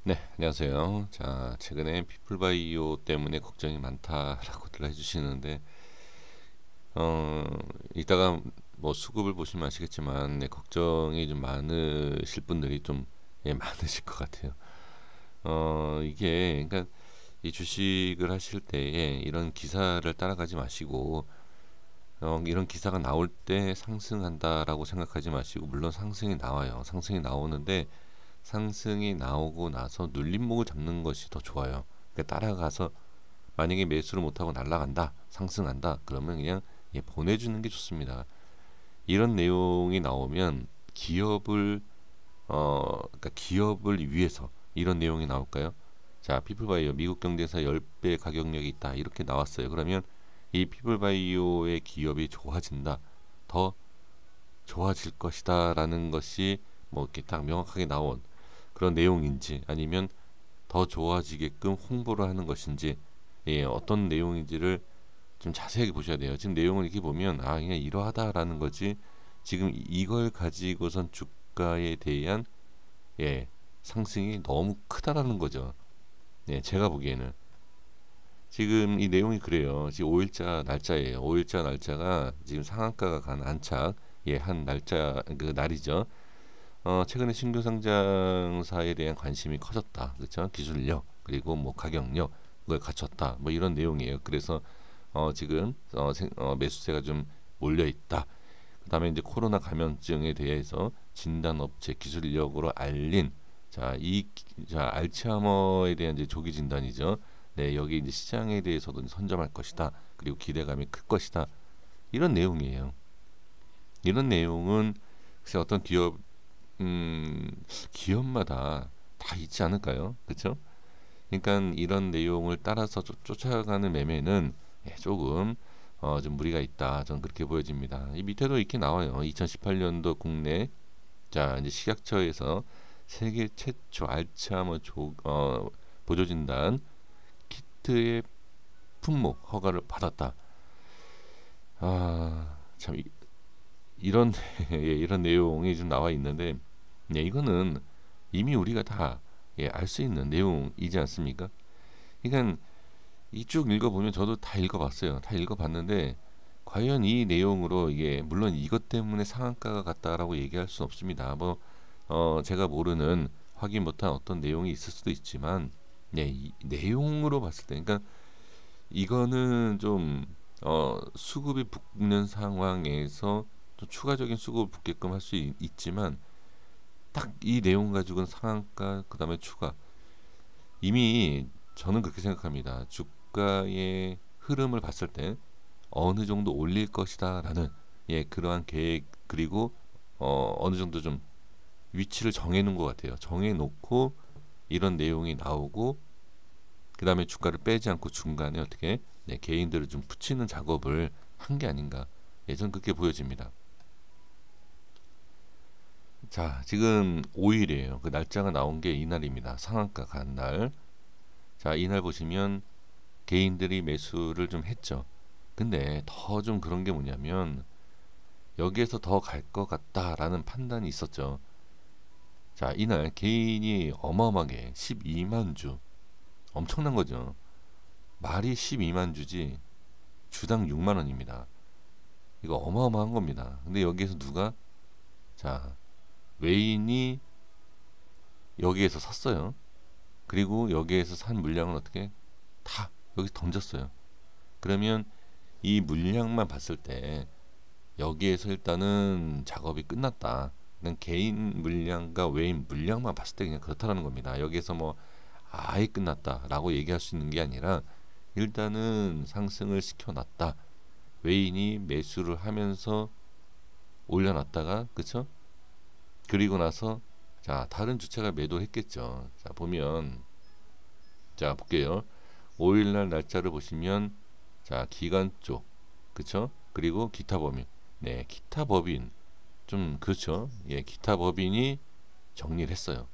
네, 안녕하세요. 자, 최근에 피플바이오 때문에 걱정이 많다라고들 해주시는데, 어, 이따가 뭐 수급을 보시면 아시겠지만, 네, 걱정이 좀 많으실 분들이 좀 많으실 것 같아요. 이게, 그러니까 이 주식을 하실 때에 이런 기사를 따라가지 마시고, 이런 기사가 나올 때 상승한다라고 생각하지 마시고, 물론 상승이 나와요. 상승이 나오는데, 상승이 나오고 나서 눌림목을 잡는 것이 더 좋아요. 그러니까 따라가서 만약에 매수를 못하고 날아간다, 상승한다, 그러면 그냥 보내주는 게 좋습니다. 이런 내용이 나오면 기업을 그러니까 기업을 위해서 이런 내용이 나올까요? 자, 피플바이오 미국 경제에서 10배 가격력이 있다 이렇게 나왔어요. 그러면 이 피플바이오의 기업이 좋아진다, 더 좋아질 것이다라는 것이 뭐 이렇게 딱 명확하게 나온 그런 내용인지 아니면 더 좋아지게끔 홍보를 하는 것인지 어떤 내용인지를 좀 자세하게 보셔야 돼요. 지금 내용을 이렇게 보면 그냥 이러하다라는 거지 지금 이걸 가지고선 주가에 대한 상승이 너무 크다라는 거죠. 제가 보기에는 지금 이 내용이 그래요. 지금 5일자 날짜예요. 5일자 날짜가 지금 상한가가 간 안착 한 날짜 그 날이죠. 최근에 신규 상장사에 대한 관심이 커졌다. 그렇죠? 기술력 그리고 뭐 가격력을 갖췄다. 뭐 이런 내용이에요. 그래서 지금 매수세가 좀 몰려 있다. 그다음에 이제 코로나 감염증에 대해서 진단업체 기술력으로 알린 자 알츠하이머에 대한 이제 조기 진단이죠. 네, 여기 이제 시장에 대해서도 선점할 것이다. 그리고 기대감이 클 것이다. 이런 내용이에요. 이런 내용은 글쎄 어떤 기업마다 다 있지 않을까요? 그렇죠? 그러니까 이런 내용을 따라서 쫓아가는 매매는 조금 좀 무리가 있다. 저는 그렇게 보여집니다. 이 밑에도 이렇게 나와요. 2018년도 국내 자 이제 식약처에서 세계 최초 알츠하이머 보조 진단 키트의 품목 허가를 받았다. 참 이런 이런 내용이 좀 나와 있는데 이거는 이미 우리가 다 알 수 있는 내용이지 않습니까? 그러니까 이쭉 읽어보면 저도 다 읽어봤어요. 다 읽어봤는데 과연 이 내용으로 이게 물론 이것 때문에 상한가가 갔다라고 얘기할 수는 없습니다. 뭐 제가 모르는 확인 못한 어떤 내용이 있을 수도 있지만 이 내용으로 봤을 때 그러니까 이거는 좀 수급이 붙는 상황에서 또 추가적인 수급을 붙게끔 할 수 있지만 딱 이 내용 가지고는 상한가 그다음에 추가 이미 저는 그렇게 생각합니다. 주가의 흐름을 봤을 때 어느 정도 올릴 것이다라는 그러한 계획 그리고 어느 정도 좀 위치를 정해놓은 것 같아요. 정해놓고 이런 내용이 나오고 그 다음에 주가를 빼지 않고 중간에 어떻게 개인들을 좀 붙이는 작업을 한 게 아닌가. 저는 그렇게 보여집니다. 자, 지금 5일이에요. 그 날짜가 나온 게 이날입니다. 상한가 간 날. 자, 이날 보시면 개인들이 매수를 좀 했죠. 근데 더 좀 그런 게 뭐냐면 여기에서 더 갈 것 같다라는 판단이 있었죠. 자, 이날 개인이 어마어마하게 12만 주 엄청난 거죠. 말이 12만 주지 주당 6만 원입니다. 이거 어마어마한 겁니다. 근데 여기에서 누가 자 외인이 여기에서 샀어요. 그리고 여기에서 산 물량을 어떻게 다 여기 던졌어요. 그러면 이 물량만 봤을 때 여기에서 일단은 작업이 끝났다. 그냥 개인 물량과 외인 물량만 봤을 때 그냥 그렇다라는 겁니다. 여기에서 뭐 아예 끝났다라고 얘기할 수 있는 게 아니라 일단은 상승을 시켜놨다. 외인이 매수를 하면서 올려놨다가 그쵸? 그리고 나서 자 다른 주체가 매도했겠죠. 자 보면 자 볼게요. 5일날 날짜를 보시면 자 기관 쪽 그쵸? 그리고 기타 법인 기타 법인 좀 그렇죠. 기타 법인이 정리를 했어요.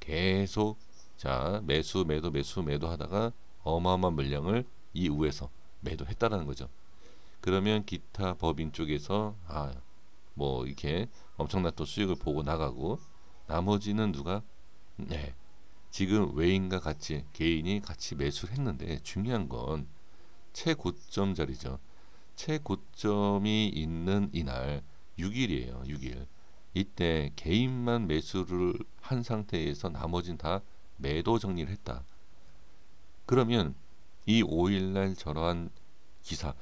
계속 자 매수 매도 매수 매도 하다가 어마어마한 물량을 이후에서 매도했다라는 거죠. 그러면 기타 법인 쪽에서 뭐 이렇게 엄청난 또 수익을 보고 나가고 나머지는 누가 지금 외인과 같이 개인이 같이 매수를 했는데 중요한 건 최고점 자리죠. 최고점이 있는 이날 6일이에요. 6일. 이때 개인만 매수를 한 상태에서 나머지는 다 매도 정리를 했다. 그러면 이 5일날 저러한 기사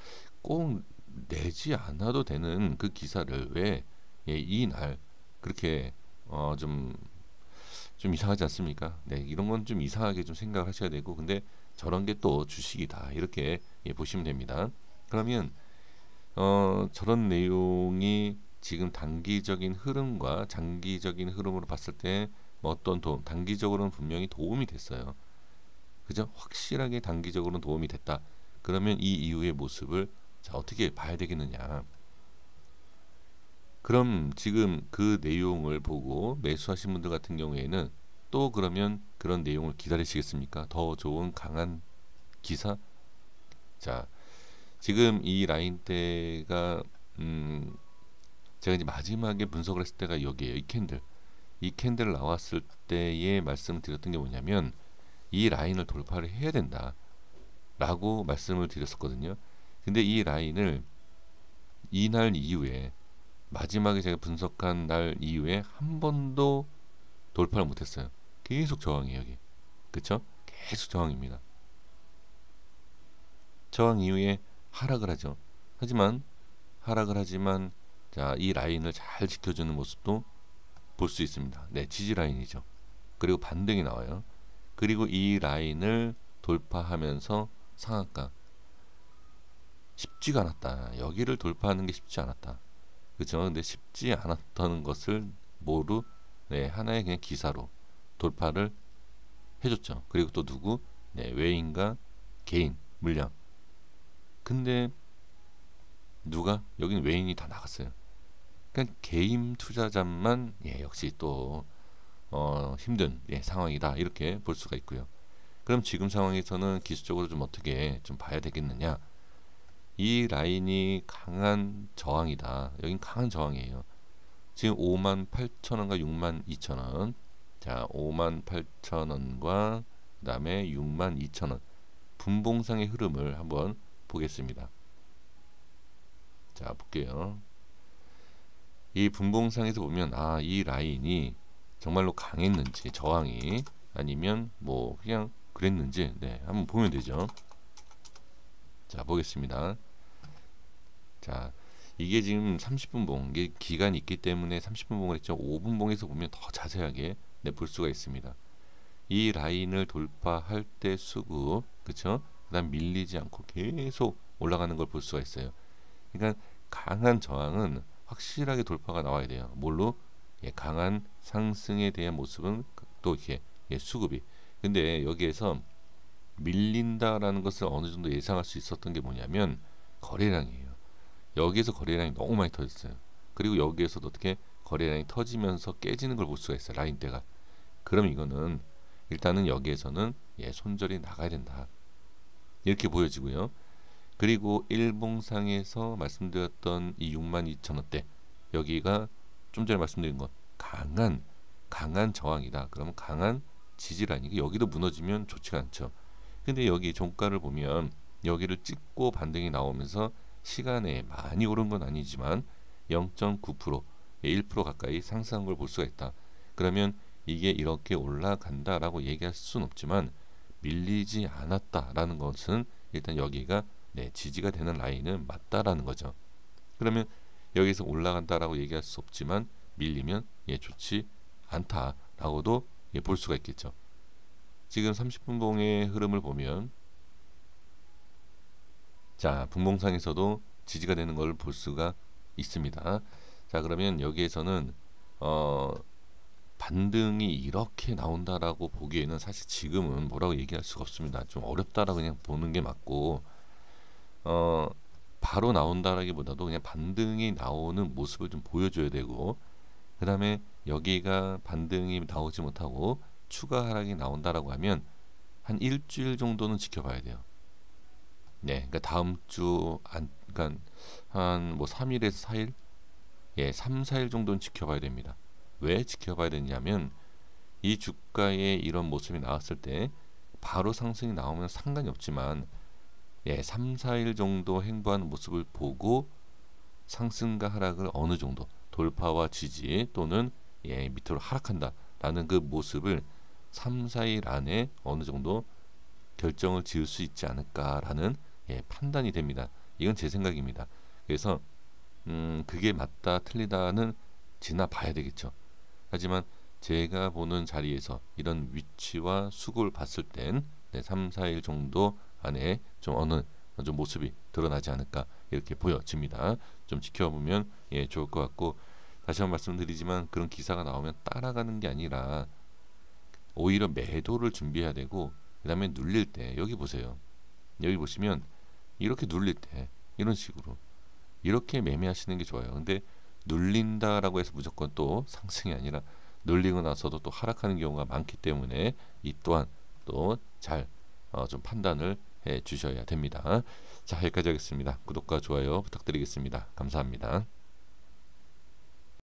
꼭 내지 않아도 되는 그 기사를 왜 이날 그렇게 좀 이상하지 않습니까? 네, 이런 건 좀 이상하게 좀 생각을 하셔야 되고, 근데 저런 게 또 주식이다 이렇게 보시면 됩니다. 그러면 저런 내용이 지금 단기적인 흐름과 장기적인 흐름으로 봤을 때 뭐 어떤 도움, 단기적으로는 분명히 도움이 됐어요. 그죠? 확실하게 단기적으로는 도움이 됐다. 그러면 이 이후의 모습을 자, 어떻게 봐야 되겠느냐? 그럼 지금 그 내용을 보고 매수하신 분들 같은 경우에는 또 그러면 그런 내용을 기다리시겠습니까? 더 좋은 강한 기사? 자, 지금 이 라인대가 제가 이제 마지막에 분석을 했을 때가 여기에요. 이 캔들 나왔을 때에 말씀을 드렸던 게 뭐냐면 이 라인을 돌파를 해야 된다 라고 말씀을 드렸었거든요. 근데 이 라인을 이날 이후에 마지막에 제가 분석한 날 이후에 한 번도 돌파를 못했어요. 계속 저항이에요 여기. 그쵸? 계속 저항입니다. 저항 이후에 하락을 하죠. 하락을 하지만 자, 이 라인을 잘 지켜주는 모습도 볼 수 있습니다. 네, 지지 라인이죠. 그리고 반등이 나와요. 그리고 이 라인을 돌파하면서 상한가. 쉽지가 않았다. 여기를 돌파하는 게 쉽지 않았다. 그죠? 근데 쉽지 않았던 것을 뭐로 네, 하나의 그냥 기사로 돌파를 해줬죠. 그리고 또 누구? 네, 외인과 개인 물량. 근데 누가? 여기는 외인이 다 나갔어요. 그러니까 개인 투자자만 역시 또 힘든 상황이다 이렇게 볼 수가 있고요. 그럼 지금 상황에서는 기술적으로 좀 어떻게 좀 봐야 되겠느냐? 이 라인이 강한 저항이다. 여긴 강한 저항이에요. 지금 58,000원과 62,000원. 자, 58,000원과 그 다음에 62,000원. 분봉상의 흐름을 한번 보겠습니다. 자, 볼게요. 이 분봉상에서 보면 이 라인이 정말로 강했는지 저항이 아니면 뭐 그냥 그랬는지 한번 보면 되죠. 자, 보겠습니다. 자, 이게 지금 30분봉 이게 기간이 있기 때문에 30분봉을 했죠. 5분봉에서 보면 더 자세하게 볼 수가 있습니다. 이 라인을 돌파할 때 수급, 그쵸? 그 다음 밀리지 않고 계속 올라가는 걸 볼 수가 있어요. 그러니까 강한 저항은 확실하게 돌파가 나와야 돼요. 뭘로? 강한 상승에 대한 모습은 또 이렇게 수급이. 근데 여기에서 밀린다라는 것을 어느 정도 예상할 수 있었던 게 뭐냐면 거래량이에요. 여기에서 거래량이 너무 많이 터졌어요. 그리고 여기에서도 어떻게 거래량이 터지면서 깨지는 걸 볼 수가 있어요. 라인대가. 그럼 이거는 일단은 여기에서는 손절이 나가야 된다. 이렇게 보여지고요. 그리고 일봉상에서 말씀드렸던 이 62,000원대 여기가 좀 전에 말씀드린 건 강한 저항이다. 그러면 강한 지지라인이 여기도 무너지면 좋지가 않죠. 근데 여기 종가를 보면 여기를 찍고 반등이 나오면서 시간에 많이 오른 건 아니지만 0.9% 1% 가까이 상승한 걸 볼 수가 있다. 그러면 이게 이렇게 올라간다라고 얘기할 수는 없지만 밀리지 않았다라는 것은 일단 여기가 지지가 되는 라인은 맞다라는 거죠. 그러면 여기서 올라간다라고 얘기할 수 없지만 밀리면 좋지 않다라고도 볼 수가 있겠죠. 지금 30분봉의 흐름을 보면 자, 분봉상에서도 지지가 되는 걸 볼 수가 있습니다. 자, 그러면 여기에서는 반등이 이렇게 나온다라고 보기에는 사실 지금은 뭐라고 얘기할 수가 없습니다. 좀 어렵다라고 그냥 보는 게 맞고 바로 나온다라기보다도 그냥 반등이 나오는 모습을 좀 보여줘야 되고 그 다음에 여기가 반등이 나오지 못하고 추가 하락이 나온다라고 하면 한 일주일 정도는 지켜봐야 돼요. 그러니까 다음 주 그러니까 한 뭐 3일에서 4일, 3, 4일 정도는 지켜봐야 됩니다. 왜 지켜봐야 되냐면 이 주가의 이런 모습이 나왔을 때 바로 상승이 나오면 상관이 없지만 3, 4일 정도 행보하는 모습을 보고 상승과 하락을 어느 정도 돌파와 지지 또는 밑으로 하락한다라는 그 모습을 3, 4일 안에 어느 정도 결정을 지을 수 있지 않을까라는 판단이 됩니다. 이건 제 생각입니다. 그래서 그게 맞다 틀리다는 지나봐야 되겠죠. 하지만 제가 보는 자리에서 이런 위치와 수급을 봤을 땐 3, 4일 정도 안에 좀 어느 좀 모습이 드러나지 않을까 이렇게 보여집니다. 좀 지켜보면 좋을 것 같고, 다시 한번 말씀드리지만 그런 기사가 나오면 따라가는 게 아니라 오히려 매도를 준비해야 되고, 그 다음에 눌릴 때 여기 보세요. 여기 보시면 이렇게 눌릴 때 이런 식으로 이렇게 매매하시는 게 좋아요. 근데 눌린다라고 해서 무조건 또 상승이 아니라 눌리고 나서도 또 하락하는 경우가 많기 때문에 이 또한 또 잘 좀 판단을 해 주셔야 됩니다. 자, 여기까지 하겠습니다. 구독과 좋아요 부탁드리겠습니다. 감사합니다.